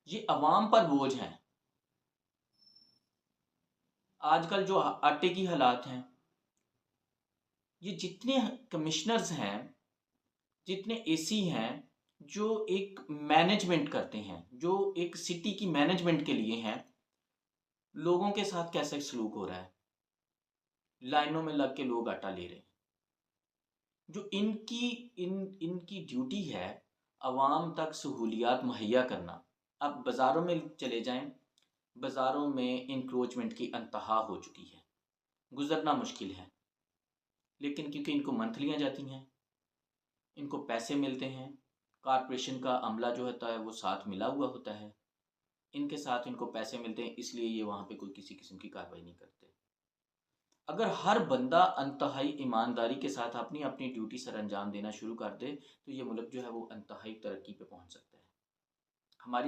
ये अवाम पर बोझ हैं। आजकल जो आटे की हालात हैं, ये जितने कमिश्नर्स हैं, जितने एसी हैं, जो एक मैनेजमेंट करते हैं, जो एक सिटी की मैनेजमेंट के लिए हैं, लोगों के साथ कैसे सलूक हो रहा है। लाइनों में लग के लोग आटा ले रहे हैं। जो इनकी ड्यूटी है अवाम तक सहूलियात मुहैया करना। अब बाज़ारों में चले जाएं, बाज़ारों में इंक्रोचमेंट की अंतहा हो चुकी है, गुजरना मुश्किल है। लेकिन क्योंकि इनको मंथलियाँ जाती हैं, इनको पैसे मिलते हैं, कारपोरेशन का अमला जो होता है वो साथ मिला हुआ होता है, इनके साथ इनको पैसे मिलते हैं, इसलिए ये वहाँ पे कोई किसी किस्म की कार्रवाई नहीं करते। अगर हर बंदा अंतहाई ईमानदारी के साथ अपनी अपनी ड्यूटी सर अंजाम देना शुरू कर दे तो ये मुल्क जो है वो अंतहाई तरक्की पे पहुँच सकता है। हमारी